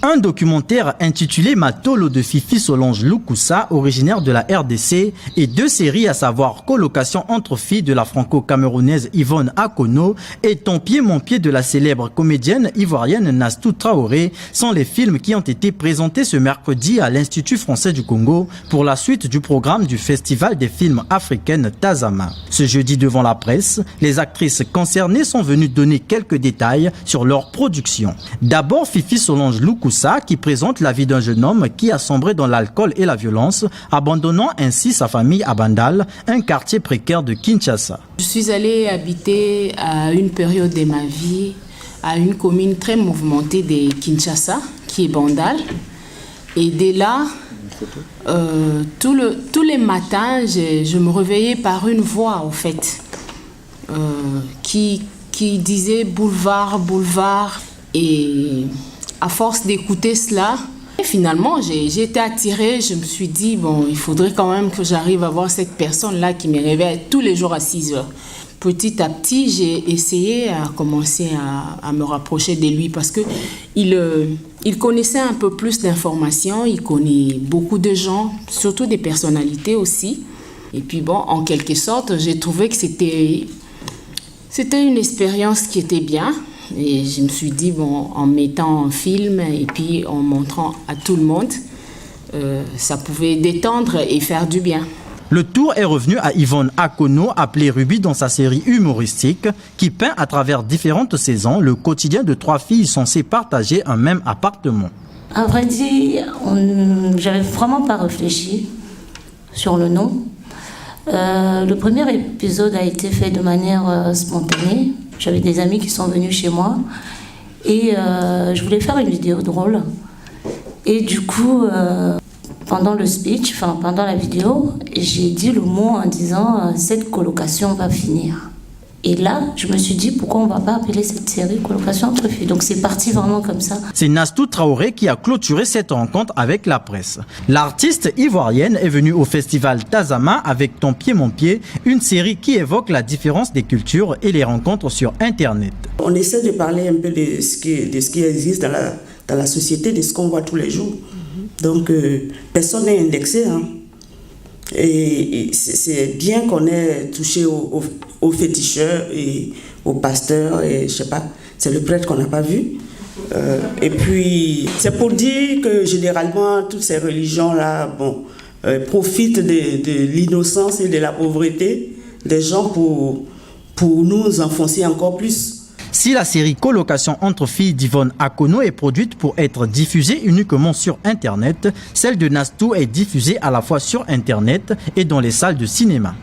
Un documentaire intitulé Matolo de Fifi Solange Lukusa, originaire de la RDC, et 2 séries à savoir Colocation entre filles de la franco-camerounaise Yvonne Akono et Ton pied mon pied de la célèbre comédienne ivoirienne Nastou Traoré sont les films qui ont été présentés ce mercredi à l'Institut français du Congo pour la suite du programme du Festival des films africaines Tazama. Ce jeudi devant la presse, les actrices concernées sont venues donner quelques détails sur leur production. D'abord Fifi Solange Lukusa qui présente la vie d'un jeune homme qui a sombré dans l'alcool et la violence, abandonnant ainsi sa famille à Bandal, un quartier précaire de Kinshasa. Je suis allée habiter à une période de ma vie à une commune très mouvementée de Kinshasa, qui est Bandal. Et dès là, tous les matins, je me réveillais par une voix, en fait, qui disait boulevard, boulevard. Et à force d'écouter cela, finalement, j'ai été attirée. Je me suis dit, bon, il faudrait quand même que j'arrive à voir cette personne-là qui me réveille tous les jours à 6 heures. Petit à petit, j'ai essayé à commencer à me rapprocher de lui parce qu'il connaissait un peu plus d'informations, il connaît beaucoup de gens, surtout des personnalités aussi. Et puis bon, en quelque sorte, j'ai trouvé que c'était une expérience qui était bien. Et je me suis dit, bon, en mettant un film et puis en montrant à tout le monde, ça pouvait détendre et faire du bien. Le tour est revenu à Yvonne Akono, appelée Ruby dans sa série humoristique, qui peint à travers différentes saisons le quotidien de 3 filles censées partager un même appartement. À vrai dire, j'avais vraiment pas réfléchi sur le nom. Le premier épisode a été fait de manière spontanée. J'avais des amis qui sont venus chez moi et je voulais faire une vidéo drôle. Et du coup, pendant le speech, pendant la vidéo, j'ai dit le mot en disant « cette colocation va finir ». Et là, je me suis dit pourquoi on ne va pas appeler cette série Colocation entre filles. Donc c'est parti vraiment comme ça. C'est Nastou Traoré qui a clôturé cette rencontre avec la presse. L'artiste ivoirienne est venue au festival Tazama avec Ton pied mon pied, une série qui évoque la différence des cultures et les rencontres sur Internet. On essaie de parler un peu de ce qui existe dans la société, de ce qu'on voit tous les jours. Donc personne n'est indexé. Et c'est bien qu'on ait touché aux féticheurs et aux pasteurs, et je sais pas, c'est le prêtre qu'on n'a pas vu. Et puis, c'est pour dire que généralement, toutes ces religions-là, profitent de l'innocence et de la pauvreté des gens pour nous enfoncer encore plus. Si la série Colocation entre filles d'Yvonne Akono est produite pour être diffusée uniquement sur Internet, celle de Nastou est diffusée à la fois sur Internet et dans les salles de cinéma.